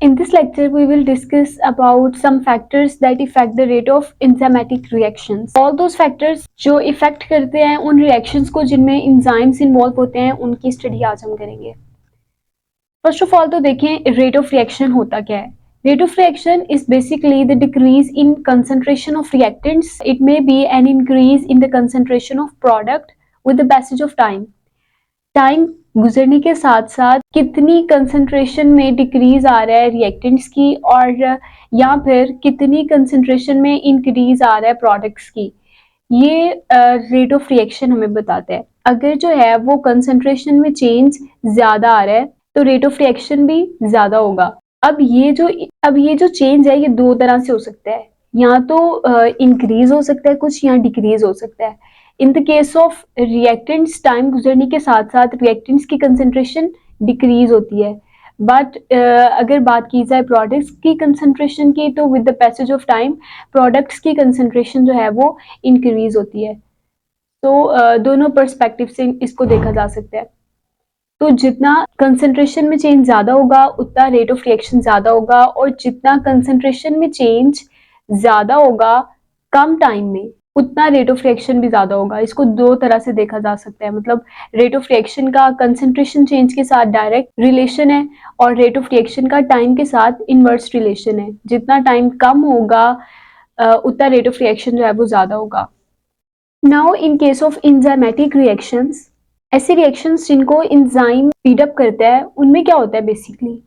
In this lecture, we will discuss about some factors that affect the rate of enzymatic reactions. All those factors जो effect करते हैं उन reactions को जिनमें enzymes involve होते हैं उनकी स्टडी आज हम करेंगे. फर्स्ट ऑफ ऑल तो देखें रेट ऑफ रिएक्शन होता क्या है. Rate of reaction is basically the decrease in concentration of reactants. It may be an increase in the concentration of product with the passage of time. Time गुजरने के साथ साथ कितनी कंसंट्रेशन में decrease आ रहा है रिएक्टेंट्स की और या फिर कितनी कंसंट्रेशन में इंक्रीज आ रहा है प्रोडक्ट्स की, ये रेट ऑफ रिएक्शन हमें बताता है. अगर जो है वो कंसंट्रेशन में चेंज ज्यादा आ रहा है तो रेट ऑफ रिएक्शन भी ज्यादा होगा. अब ये जो चेंज है ये दो तरह से हो सकता है, या तो इंक्रीज हो सकता है कुछ या डिक्रीज हो सकता है. In the case of reactants time गुजरने के साथ साथ रिएक्टेंट्स की कंसंट्रेशन डिक्रीज होती है, बट अगर बात की जाए प्रोडक्ट्स की कंसंट्रेशन की तो with the passage of time products की कंसंट्रेशन जो है वो इंक्रीज होती है. तो दोनों पर्सपेक्टिव से इसको देखा जा सकता है. तो जितना कंसंट्रेशन में चेंज ज्यादा होगा उतना रेट ऑफ रिएक्शन ज्यादा होगा, और जितना कंसंट्रेशन में चेंज ज्यादा होगा कम टाइम में उतना रेट ऑफ रिएक्शन भी ज्यादा होगा. इसको दो तरह से देखा जा सकता है, मतलब रेट ऑफ रिएक्शन का कंसंट्रेशन चेंज के साथ डायरेक्ट रिलेशन है और रेट ऑफ रिएक्शन का टाइम के साथ इनवर्स रिलेशन है. जितना टाइम कम होगा उतना रेट ऑफ रिएक्शन जो है वो ज्यादा होगा. Now in case of enzymatic reactions, ऐसे रिएक्शंस जिनको एंजाइम स्पीड अप करता है उनमें क्या होता है basically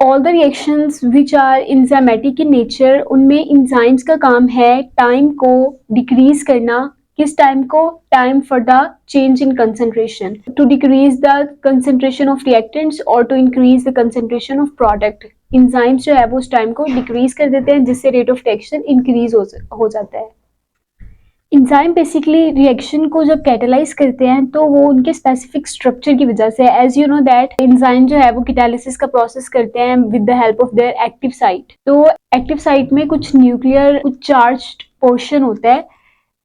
all the reactions which are enzymatic in nature, उनमें एंजाइम्स का काम है टाइम को डिक्रीज करना. किस टाइम को? Time for the change in concentration, to decrease the concentration of reactants और to increase the concentration of product. Enzymes जो है वो उस टाइम को डिक्रीज कर देते हैं जिससे रेट ऑफ रिएक्शन इंक्रीज हो जाता है. एंजाइम बेसिकली रिएक्शन को जब कैटेलाइज करते हैं तो वो उनके स्पेसिफिक स्ट्रक्चर की वजह से, as you know that enzyme जो है वो कैटालिसिस का प्रोसेस करते हैं with the help of their active site. तो एक्टिव साइट में कुछ न्यूक्लियर कुछ चार्ज्ड पोर्शन होता है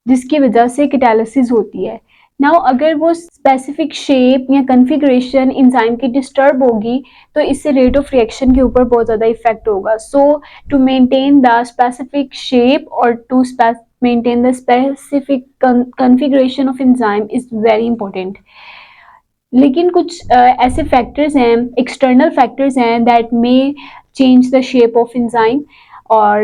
जिसकी वजह से कैटालिसिस होती है. नाउ अगर वो स्पेसिफिक शेप या कन्फिगरेशन एंजाइम की डिस्टर्ब होगी तो इससे रेट ऑफ रिएक्शन के ऊपर बहुत ज़्यादा इफेक्ट होगा. So to maintain the specific shape और to maintain the specific configuration of enzyme is very important. लेकिन कुछ ऐसे फैक्टर्स हैं, एक्सटर्नल फैक्टर्स हैं that may change the shape of enzyme or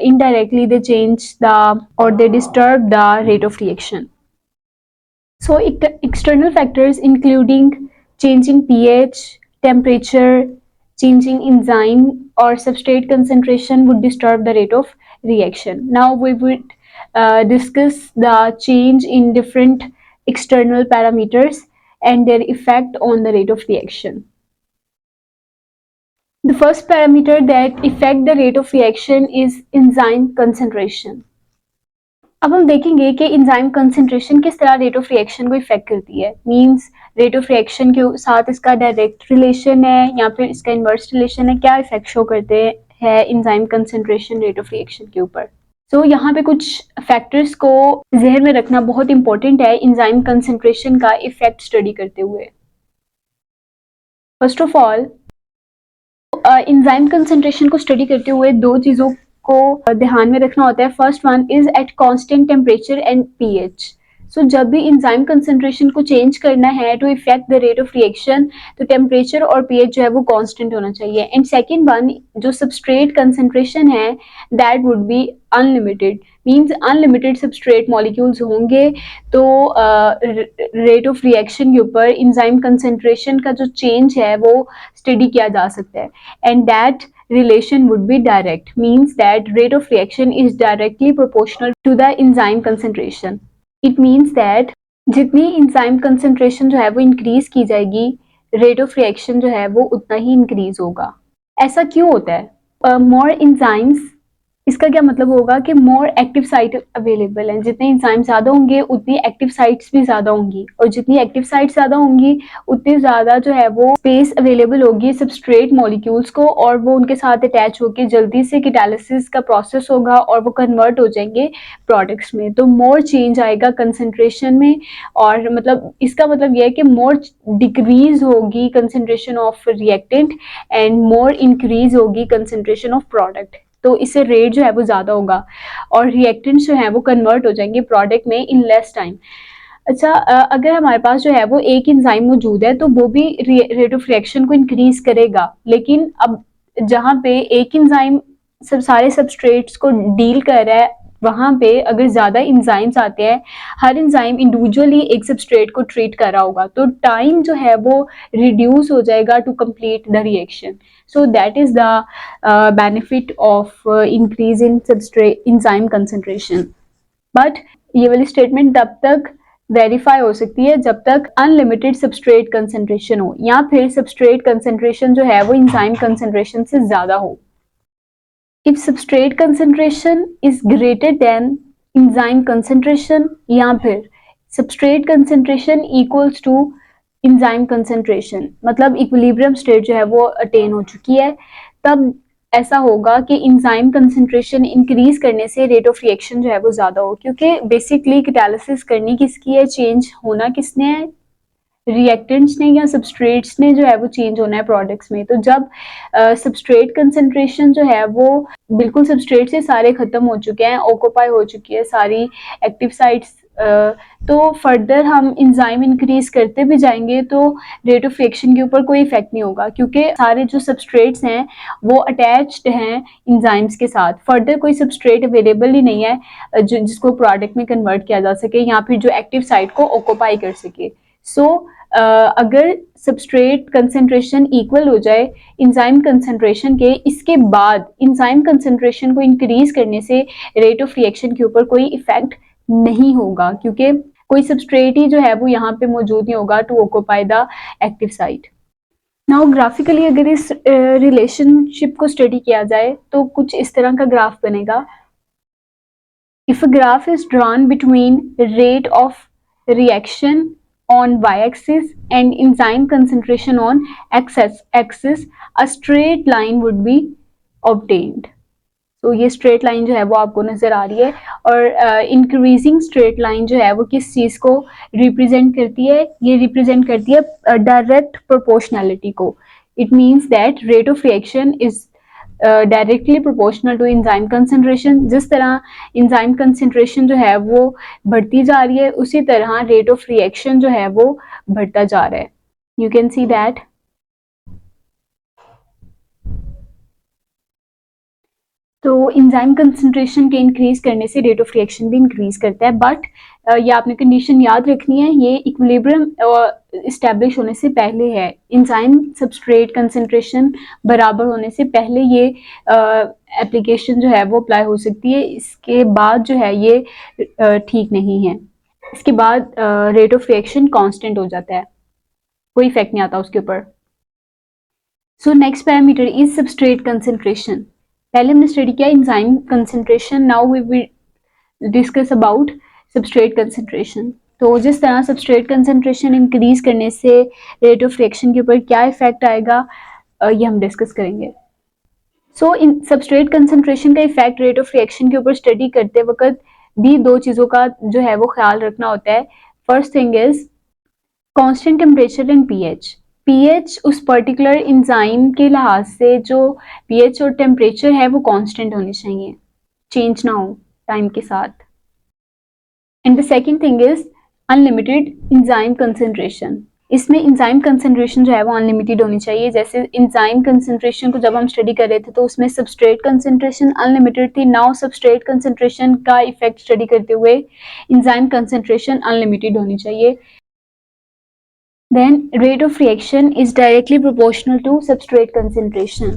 indirectly they change the or they disturb the rate of reaction. So external factors including changing pH, temperature, changing enzyme or substrate concentration would disturb the rate of reaction. Now we would discuss the change in different external parameters and their effect on the rate of reaction. The first parameter that affect the rate of reaction is enzyme concentration. अब हम देखेंगे कि enzyme concentration किस तरह rate of reaction को effect करती है. Means rate of reaction के साथ इसका डायरेक्ट रिलेशन है या फिर इसका इनवर्स रिलेशन है, क्या इफेक्ट शो करते हैं enzyme concentration rate of reaction के ऊपर. तो यहाँ पे कुछ फैक्टर्स को जहन में रखना बहुत इंपॉर्टेंट है एंजाइम कंसंट्रेशन का इफेक्ट स्टडी करते हुए. First of all enzyme concentration को स्टडी करते हुए दो चीज़ों को ध्यान में रखना होता है. First one is at constant temperature and pH. So जब भी एंजाइम कंसंट्रेशन को चेंज करना है to effect the rate of reaction तो टेम्परेचर और पीएच जो है वो कांस्टेंट होना चाहिए. एंड सेकंड वन जो सबस्ट्रेट कंसंट्रेशन है that would be unlimited. Means unlimited substrate molecules होंगे तो रेट ऑफ रिएक्शन के ऊपर एंजाइम कंसंट्रेशन का जो चेंज है वो स्टडी किया जा सकता है. And that relation would be direct, means that rate of reaction is directly proportional to the enzyme concentration. It means that जितनी enzyme concentration जो है वो increase की जाएगी rate of reaction जो है वो उतना ही increase होगा. ऐसा क्यों होता है? More enzymes इसका क्या मतलब होगा कि मोर एक्टिव साइट अवेलेबल हैं, जितने इंजाइम ज़्यादा होंगे उतनी एक्टिव साइट्स भी ज़्यादा होंगी, और जितनी एक्टिव साइट्स ज़्यादा होंगी उतनी ज़्यादा जो है वो स्पेस अवेलेबल होगी सबस्ट्रेट मॉलिक्यूल्स को, और वो उनके साथ अटैच होकर जल्दी से कैटालिसिस का प्रोसेस होगा और वो कन्वर्ट हो जाएंगे प्रोडक्ट्स में। तो मोर चेंज आएगा कंसंट्रेशन में, और मतलब इसका मतलब यह है कि मोर डिक्रीज होगी concentration of reactant and more increase होगी कंसंट्रेशन ऑफ प्रोडक्ट। तो इससे रेट जो है वो ज़्यादा होगा और रिएक्टेंट्स जो है वो कन्वर्ट हो जाएंगे प्रोडक्ट में इन लेस टाइम। अच्छा, अगर हमारे पास जो है वो एक एंजाइम मौजूद है तो वो भी रेट ऑफ रिएक्शन को इंक्रीज करेगा, लेकिन अब जहाँ पे एक एंजाइम सब सारे सबस्ट्रेट्स को डील कर रहा है, वहां पे अगर ज्यादा एंजाइम्स आते हैं, हर एंजाइम इंडिविजुअली एक सबस्ट्रेट को ट्रीट कर रहा होगा, तो टाइम जो है वो रिड्यूस हो जाएगा to complete the reaction. So that is the benefit of increase in substrate enzyme concentration. But ये वाली स्टेटमेंट तब तक वेरीफाई हो सकती है जब तक अनलिमिटेड सबस्ट्रेट कंसंट्रेशन हो, या फिर सबस्ट्रेट कंसंट्रेशन जो है वो एंजाइम कंसंट्रेशन से ज्यादा हो। If substrate concentration is greater than enzyme concentration, या फिर substrate concentration equals to enzyme concentration, मतलब equilibrium state जो है वो attain हो चुकी है, तब ऐसा होगा कि enzyme concentration increase करने से rate of reaction जो है वो ज़्यादा हो, क्योंकि basically catalysis करनी किसकी है, change होना किसने है, रिएक्टेंट्स ने या सबस्ट्रेट्स ने जो है वो चेंज होना है प्रोडक्ट्स में। तो जब सबस्ट्रेट कंसंट्रेशन जो है वो बिल्कुल सबस्ट्रेट से सारे खत्म हो चुके हैं, ऑक्यूपाई हो चुकी है सारी एक्टिव साइट्स, तो फर्दर हम इंजाइम इंक्रीज करते भी जाएंगे तो रेट ऑफ रिएक्शन के ऊपर कोई इफेक्ट नहीं होगा, क्योंकि सारे जो सबस्ट्रेट्स हैं वो अटैच्ड हैं इंजाइम्स के साथ। फर्दर कोई सबस्ट्रेट अवेलेबल ही नहीं है जिसको प्रोडक्ट में कन्वर्ट किया जा सके या फिर जो एक्टिव साइट को ऑक्यूपाई कर सके। सो अगर सबस्ट्रेट कंसंट्रेशन इक्वल हो जाए इंजाइम कंसंट्रेशन के, इसके बाद इंजाइम कंसंट्रेशन को इंक्रीज करने से रेट ऑफ रिएक्शन के ऊपर कोई इफेक्ट नहीं होगा, क्योंकि कोई सबस्ट्रेट ही जो है वो यहाँ पे मौजूद नहीं होगा to occupy the active site. Now graphically अगर इस रिलेशनशिप को स्टडी किया जाए तो कुछ इस तरह का ग्राफ बनेगा। If a graph is drawn between rate of reaction on y-axis and enzyme concentration on x-axis, a straight line would be obtained. तो ये स्ट्रेट लाइन जो है वो आपको नजर आ रही है, और इंक्रीजिंग स्ट्रेट लाइन जो है वो किस चीज को रिप्रेजेंट करती है, ये रिप्रेजेंट करती है डायरेक्ट प्रोपोर्शनैलिटी को। It means that rate of reaction is directly proportional to enzyme concentration. जिस तरह इंजाइम कंसंट्रेशन जो है वो बढ़ती जा रही है, उसी तरह रेट ऑफ रिएक्शन जो है वो बढ़ता जा रहा है। You can see that. तो इंजाइम कंसंट्रेशन के इंक्रीज करने से रेट ऑफ रिएक्शन भी इंक्रीज करता है, बट ये आपने कंडीशन याद रखनी है, ये इक्विलिब्रियम इस्टेब्लिश होने से पहले है। इंजाइम सबस्ट्रेट कंसंट्रेशन बराबर होने से पहले ये एप्लीकेशन जो है वो अप्लाई हो सकती है, इसके बाद जो है ये ठीक नहीं है। इसके बाद रेट ऑफ रिएक्शन कांस्टेंट हो जाता है, कोई इफेक्ट नहीं आता उसके ऊपर। So next parameter is substrate concentration. पहले हमने स्टडी किया enzyme concentration, now we will discuss about substrate concentration. तो जिस तरह सबस्ट्रेट कंसंट्रेशन इंक्रीज करने से रेट ऑफ रिएक्शन के ऊपर क्या इफेक्ट आएगा, ये हम डिस्कस करेंगे। सो इन सबस्ट्रेट कंसंट्रेशन का इफेक्ट रेट ऑफ रिएक्शन के ऊपर स्टडी करते वक्त भी दो चीज़ों का जो है वो ख्याल रखना होता है। First thing is constant temperature and pH. PH उस पर्टिकुलर इंजाइम के लिहाज से जो पीएच और टेम्परेचर है वो कांस्टेंट होने चाहिए, चेंज ना हो टाइम के साथ। And the second thing is unlimited enzyme concentration. इसमें इंजाइम कंसंट्रेशन जो है वो अनलिमिटेड होनी चाहिए। जैसे इंजाइम कंसंट्रेशन को जब हम स्टडी कर रहे थे तो उसमें सबस्ट्रेट कंसंट्रेशन अनलिमिटेड थी, नाउ सबस्ट्रेट कंसंट्रेशन का इफेक्ट स्टडी करते हुए इंजाइम कंसंट्रेशन अनलिमिटेड होनी चाहिए। Then rate of reaction is directly proportional to substrate concentration.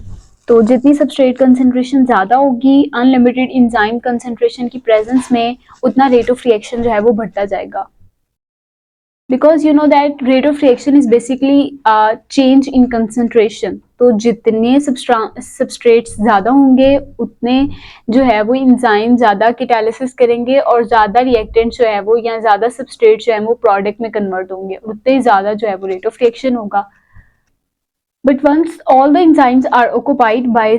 तो जितनी सबस्ट्रेट कंसंट्रेशन ज़्यादा होगी अनलिमिटेड इंजाइम कंसंट्रेशन की प्रेजेंस में, उतना रेट ऑफ रिएक्शन जो है वो बढ़ता जाएगा। Because you know that rate of reaction is basically change in concentration. तो जितने सबस्ट्रेट्स ज़्यादा होंगे उतने जो है वो इंजाइम ज़्यादा कैटालिसिस करेंगे और ज़्यादा रिएक्टेंट जो है वो या ज़्यादा सबस्ट्रेट जो है वो प्रोडक्ट में कन्वर्ट होंगे, उतने ही ज़्यादा जो है वो रेट ऑफ रिएक्शन होगा। But once all the enzymes are occupied by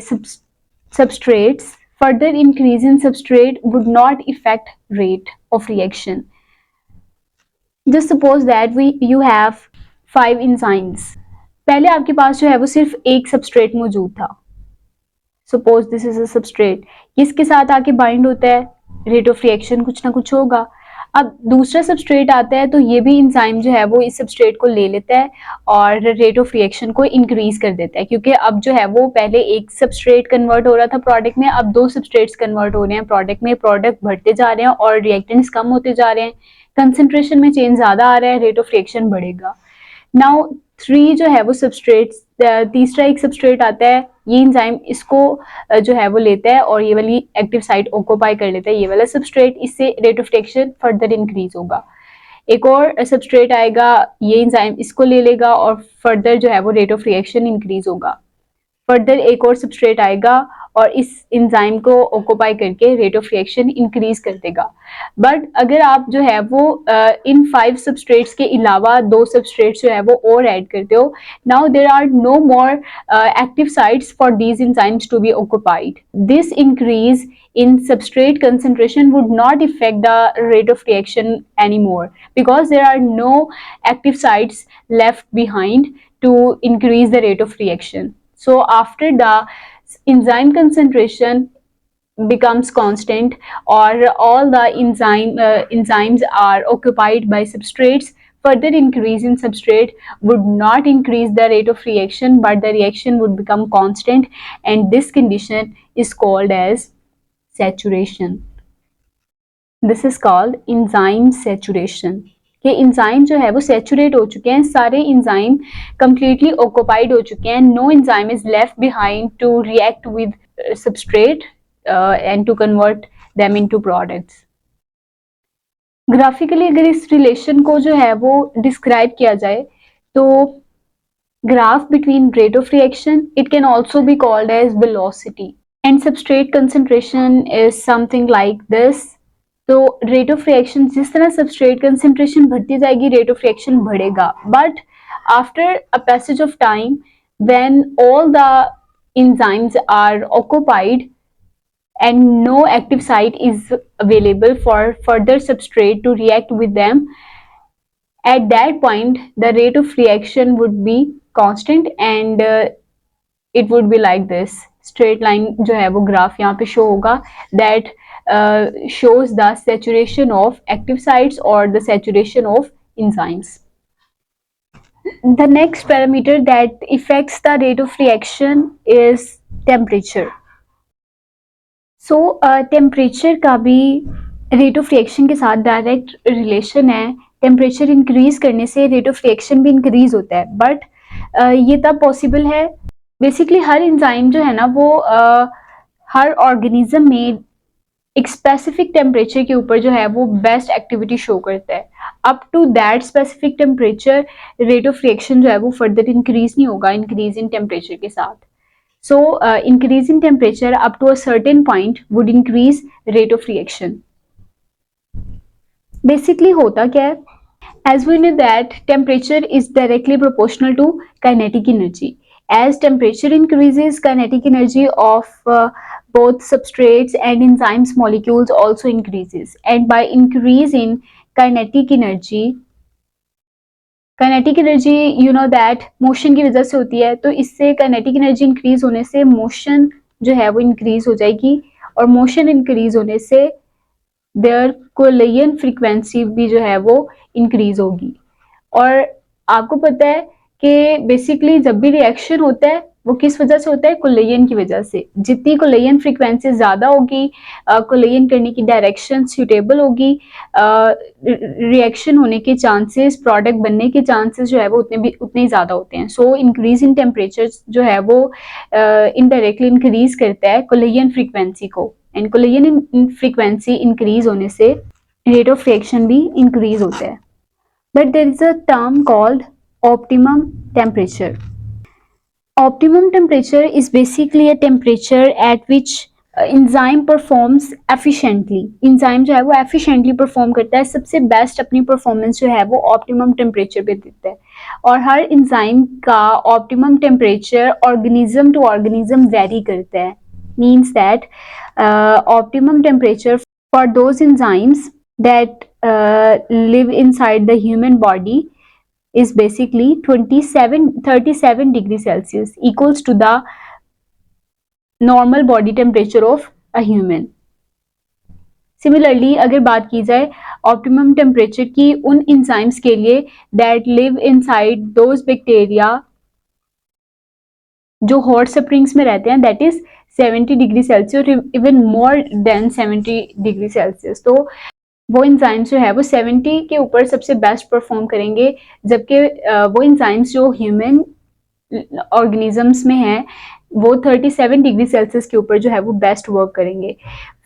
substrates, further increase in substrate would not affect rate of reaction. Just suppose that you have 5 enzymes. पहले आपके पास जो है वो सिर्फ एक सबस्ट्रेट मौजूद था। Suppose this is a substrate, किसके साथ आके बाइंड होता है, रेट ऑफ रिएक्शन कुछ ना कुछ होगा। अब दूसरा सबस्ट्रेट आता है तो ये भी इंजाइम जो है वो इस सबस्ट्रेट को ले लेता है और रेट ऑफ रिएक्शन को इंक्रीज कर देता है, क्योंकि अब जो है वो पहले एक सबस्ट्रेट कन्वर्ट हो रहा था प्रोडक्ट में, अब 2 सबस्ट्रेट्स कन्वर्ट हो रहे हैं प्रोडक्ट में, प्रोडक्ट बढ़ते जा रहे हैं और रिएक्टेंट्स कम होते जा रहे हैं, कंसंट्रेशन में चेंज ज्यादा आ रहा है, रेट ऑफ रिएक्शन बढ़ेगा। नाउ 3 जो है वो सबस्ट्रेट्स, तीसरा एक सबस्ट्रेट आता है, ये एंजाइम इसको जो है वो लेता है और ये वाली एक्टिव साइट ऑक्यूपाई कर लेता है, ये वाला सबस्ट्रेट, इससे rate of reaction further increase होगा। एक और सबस्ट्रेट आएगा, ये एंजाइम इसको ले लेगा और फर्दर जो है वो रेट ऑफ रिएक्शन इंक्रीज होगा। फर्दर एक और सबस्ट्रेट आएगा और इस एंजाइम को ऑक्यूपाई करके रेट ऑफ रिएक्शन इंक्रीज कर देगा। बट अगर आप जो है वो इन 5 सबस्ट्रेट्स के अलावा 2 सबस्ट्रेट्स जो है वो और ऐड करते हो, now there are no more active sites for these enzymes to be occupied. This increase in substrate concentration would not affect the rate of reaction anymore because there are no active sites left behind to increase the rate of reaction. So after the enzyme concentration becomes constant or all the enzymes are occupied by substrates, further increase in substrate would not increase the rate of reaction, but the reaction would become constant, and this condition is called as saturation. This is called enzyme saturation. कि enzyme जो है वो saturate हो चुके हैं, सारे enzyme completely occupied हो चुके हैं, no enzyme is left behind to react with substrate and to convert them into products. Graphically अगर इस रिलेशन को जो है वो डिस्क्राइब किया जाए तो graph between rate of reaction, it can also be called as velocity, and substrate concentration is something like this. तो रेट ऑफ रिएक्शन, जिस तरह सबस्ट्रेट कंसंट्रेशन बढ़ती जाएगी रेट ऑफ रिएक्शन बढ़ेगा, but after a passage of time when all the enzymes are occupied and no active site is available for further substrate to react with them, at that point the rate of reaction would be constant and it would be like this straight line जो है वो graph यहाँ पे show होगा, that shows the saturation of active sites or the saturation of enzymes. The next parameter that affects the rate of reaction is temperature. So temperature का भी rate of reaction के साथ डायरेक्ट रिलेशन है। Temperature increase करने से rate of reaction भी increase होता है, बट ये तब पॉसिबल है, बेसिकली हर एंजाइम जो है ना वो हर ऑर्गेनिज्म में एक स्पेसिफिक टेम्परेचर के ऊपर जो है वो बेस्ट एक्टिविटी शो करता है। Up to that specific temperature rate of reaction जो है वो फर्दर इंक्रीज नहीं होगा इंक्रीज इन टेम्परेचर के साथ। So increase in temperature up to a certain point would increase rate of reaction. Basically होता क्या है? As we know that temperature is directly proportional to kinetic energy. As temperature increases, kinetic energy of both substrates and enzymes molecules also increases. And by increase in kinetic energy, kinetic energy you know that motion की वजह से होती है, तो इससे kinetic energy increase होने से motion जो है वो इंक्रीज हो जाएगी और मोशन इंक्रीज होने से देयर कोलिजन फ्रीक्वेंसी भी जो है वो इंक्रीज होगी। और आपको पता है कि बेसिकली जब भी रिएक्शन होता है वो किस वजह से होता है, कोलिजन की वजह से। जितनी कोलिजन फ्रीक्वेंसी ज्यादा होगी, कोलिजन करने की डायरेक्शन सूटेबल होगी, रिएक्शन होने के चांसेस, प्रोडक्ट बनने के चांसेस जो है वो उतने ही ज्यादा होते हैं। सो इंक्रीज इन टेम्परेचर जो है वो इनडायरेक्टली इंक्रीज करता है कोलिजन फ्रीक्वेंसी को, एंड कोलिजन फ्रीक्वेंसी इंक्रीज होने से रेट ऑफ रिएक्शन भी इंक्रीज होता है। But there is a term called optimum temperature. Optimum temperature is basically a temperature at which enzyme performs efficiently. enzyme जो है वो efficiently perform करता है, सबसे best अपनी performance जो है वो optimum temperature पे देता है. और हर enzyme का optimum temperature organism to organism vary करता है. Means that optimum temperature for those enzymes that live inside the human body is basically 37 degrees Celsius, equals to the normal body temperature of a human. Similarly, अगर बात की जाए optimum temperature की उन enzymes के लिए that live inside those bacteria जो hot springs में रहते हैं, that is 70 degree Celsius, even more than 70 degree Celsius. तो वो इंजाइम्स जो है वो 70 के ऊपर सबसे बेस्ट परफॉर्म करेंगे, जबकि वो इंजाइम्स जो ह्यूमन ऑर्गेनिजम्स में है वो 37 डिग्री सेल्सियस के ऊपर जो है वो बेस्ट वर्क करेंगे.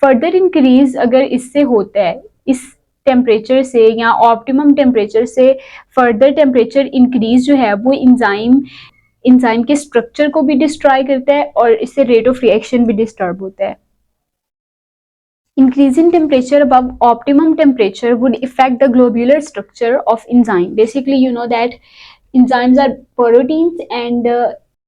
फर्दर इंक्रीज अगर इससे होता है, इस टेम्परेचर से या ऑप्टिमम टेम्परेचर से फर्दर टेम्परेचर इंक्रीज जो है वो इंजाइम के स्ट्रक्चर को भी डिस्ट्रॉय करता है और इससे रेट ऑफ रिएक्शन भी डिस्टर्ब होता है. Increasing temperature above optimum temperature would affect the globular structure of enzyme. Basically, you know that enzymes are proteins and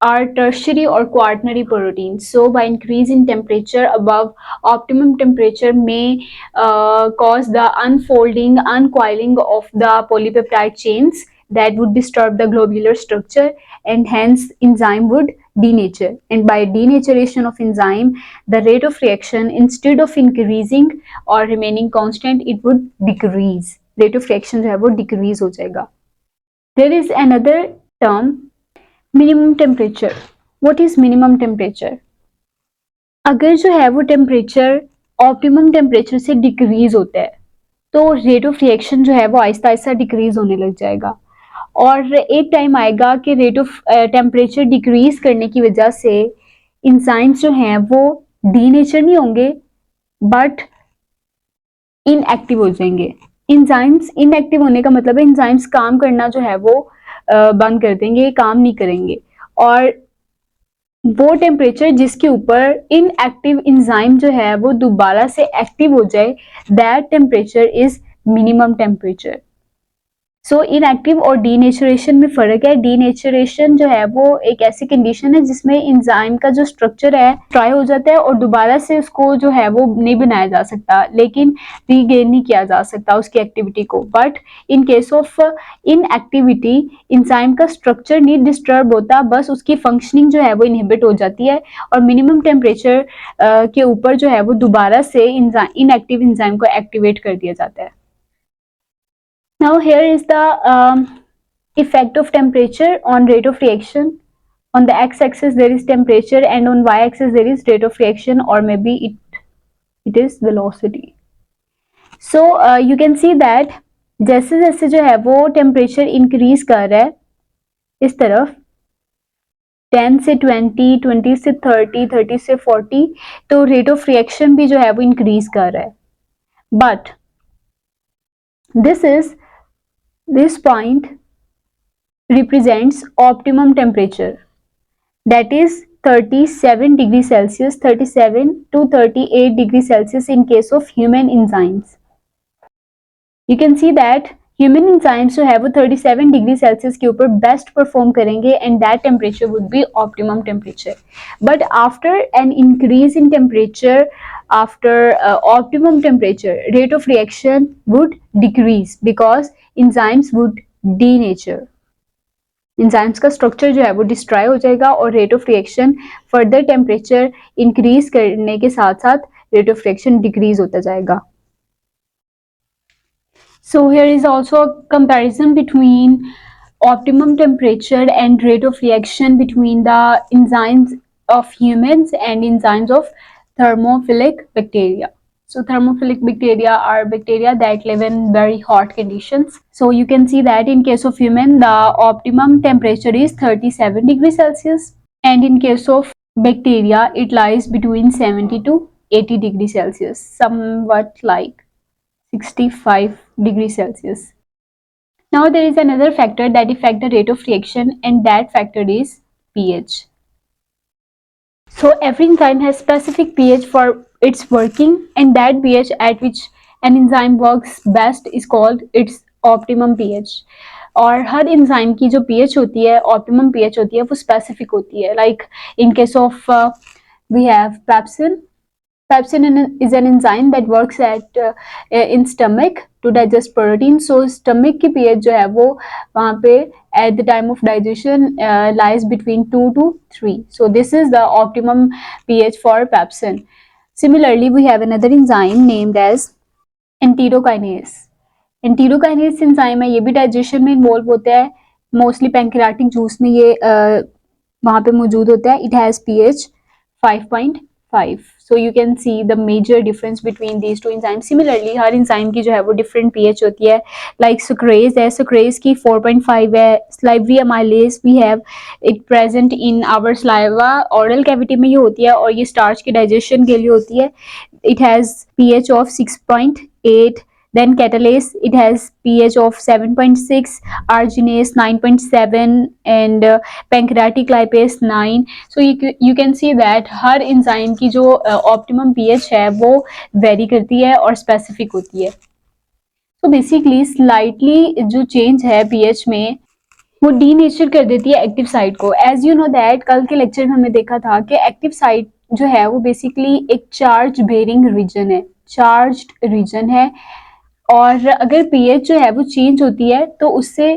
are tertiary or quaternary proteins. So, by increasing temperature above optimum temperature may cause the unfolding, uncoiling of the polypeptide chains that would disturb the globular structure, and hence enzyme would denature. And by denaturation of enzyme, the rate of reaction, instead of increasing or remaining constant, it would decrease. Rate of reaction जो है वो decrease हो जाएगा. There is another term, minimum temperature. What is minimum temperature? अगर जो है वो temperature optimum temperature से डिक्रीज होता है तो रेट ऑफ रिएक्शन जो है वो आहिस्ता आहिस्ता डिक्रीज होने लग जाएगा, और एक टाइम आएगा कि रेट ऑफ टेम्परेचर डिक्रीज करने की वजह से इंजाइम्स जो हैं वो डीनेचर नहीं होंगे बट इनएक्टिव हो जाएंगे. इंजाइम्स इनएक्टिव होने का मतलब है इंजाइम्स काम करना जो है वो बंद कर देंगे, काम नहीं करेंगे, और वो टेम्परेचर जिसके ऊपर इनएक्टिव इंजाइम जो है वो दोबारा से एक्टिव हो जाए, that temperature is minimum temperature. So inactive और डीनेचुरेशन में फर्क है. डीनेचुरेशन जो है वो एक ऐसी कंडीशन है जिसमें इंजाइम का जो स्ट्रक्चर है ट्राई हो जाता है और दोबारा से उसको जो है वो नहीं बनाया जा सकता, लेकिन रीगेन नहीं किया जा सकता उसकी एक्टिविटी को. But in case of inactivity enzyme का स्ट्रक्चर नहीं डिस्टर्ब होता, बस उसकी फंक्शनिंग जो है वो इनहिबिट हो जाती है और मिनिमम टेम्परेचर के ऊपर जो है वो दोबारा से इनएक्टिव इंजाइम को एक्टिवेट कर दिया जाता है. Now here is the effect of temperature on rate of reaction. On the x-axis there is temperature and on y-axis there is rate of reaction, or maybe it is velocity. So you can see that जैसे जैसे जो है वो temperature increase कर रहा है इस तरफ 10 से 20, 20 से 30, 30 से 40, तो रेट ऑफ रिएक्शन भी जो है वो इंक्रीज कर रहा है. But this point represents optimum temperature, that is 37 degrees Celsius, 37 to 38 degrees Celsius in case of human enzymes. You can see that human enzymes जो है वो 37 डिग्री सेल्सियस के ऊपर बेस्ट परफॉर्म करेंगे and that temperature would be optimum temperature. But after an increase in temperature, after optimum temperature, rate of reaction would decrease because enzymes would denature. enzymes का structure जो है वो destroy हो जाएगा और rate of reaction further temperature increase करने के साथ साथ रेट ऑफ रिएक्शन डिक्रीज होता जाएगा. So here is also a comparison between optimum temperature and rate of reaction between the enzymes of humans and enzymes of thermophilic bacteria. So thermophilic bacteria are bacteria that live in very hot conditions. So you can see that in case of human, the optimum temperature is 37 degrees Celsius, and in case of bacteria, it lies between 70 to 80 degrees Celsius, somewhat like 65 degrees Celsius. Now there is another factor that affect the rate of reaction, and that factor is pH. So every enzyme has specific pH for its working, and that pH at which an enzyme works best is called its optimum pH. और हर enzyme की जो pH होती है, optimum pH होती है, वो specific होती है. Like in case of we have pepsin. Pepsin is an enzyme that works at in stomach to digest protein. So stomach की pH जो है वो वहाँ पे at the time of digestion lies between 2 to 3. So this is the optimum pH for pepsin. Similarly, we have another enzyme named as enterokinase. Enterokinase enzyme है, ये भी digestion में इन्वॉल्व होता है. मोस्टली पैंक्रियाटिक जूस में ये वहाँ पे मौजूद होता है. It has pH 5.5. So you can see the major difference between these two enzymes. Similarly, her enzyme की जो है वो different pH होती है. Like sucrase है, sucrase की 4.5 है. Salivary amylase we have it present in our saliva, oral cavity में ये होती है और ये starch के digestion के लिए होती है. It has pH of 6.8. Then catalase, it has pH of 7.6, arginase 9.7, and pancreatic lipase 9. So you can see that her enzyme की जो optimum pH है वो vary करती है और specific होती है. So basically slightly जो change है pH में वो डीनेचर कर देती है एक्टिव साइट को. एज यू नो दैट कल के लेक्चर में हमने देखा था कि एक्टिव साइट जो है वो बेसिकली एक चार्ज बेरिंग रीजन है, चार्ज्ड रीजन है. और अगर पीएच जो है वो चेंज होती है तो उससे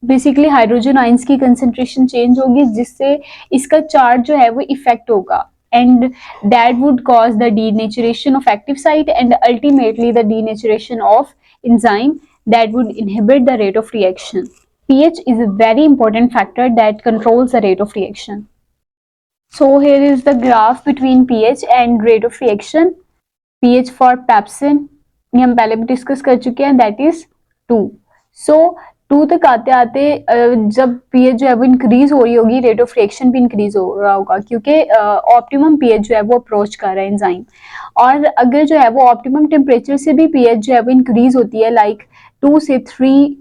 बेसिकली हाइड्रोजन आयंस की कंसेंट्रेशन चेंज होगी, जिससे इसका चार्ज जो है वो इफेक्ट होगा, and that would cause the denaturation of active site and ultimately the denaturation of enzyme that would inhibit the rate of reaction. pH is a very important factor that controls the rate of reaction. So here is the graph between pH and rate of reaction. pH for pepsin ये हम पहले भी discuss कर चुके हैं, that is 2. सो 2 तक आते आते जब पीएच जो है वो इंक्रीज हो रही होगी, रेट ऑफ रिएक्शन भी इंक्रीज हो रहा होगा, क्योंकि ऑप्टिमम पीएच जो है वो अप्रोच कर रहा है एंजाइम. और अगर जो है वो ऑप्टिमम टेम्परेचर से भी पीएच जो है वो इंक्रीज होती है, लाइक 2 से 3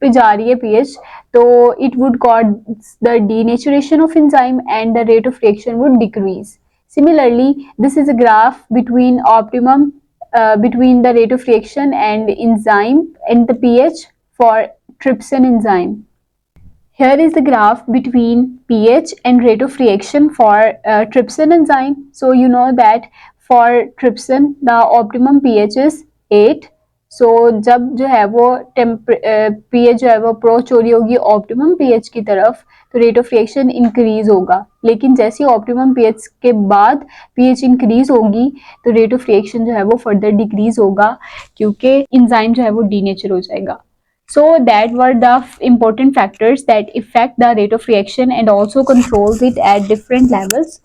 पे जा रही है पीएच, तो it would cause the denaturation of enzyme and the rate of reaction would decrease. Similarly, this is a graph between optimum between the rate of reaction and enzyme and the pH for trypsin enzyme. Here is the graph between pH and rate of reaction for trypsin enzyme. So you know that for trypsin the optimum pH is 8. So जब जो है वो pH जो है वो approach हो रही होगी ऑप्टिमम pH की तरफ, तो रेट ऑफ रिएक्शन इंक्रीज होगा. लेकिन जैसे ऑप्टिमम pH के बाद pH इंक्रीज होगी तो रेट ऑफ रिएक्शन जो है वो फर्दर डिक्रीज होगा, क्योंकि एंजाइम जो है वो डीनेचर हो जाएगा. So that were the important factors that affect the rate of reaction and also controls it at different levels.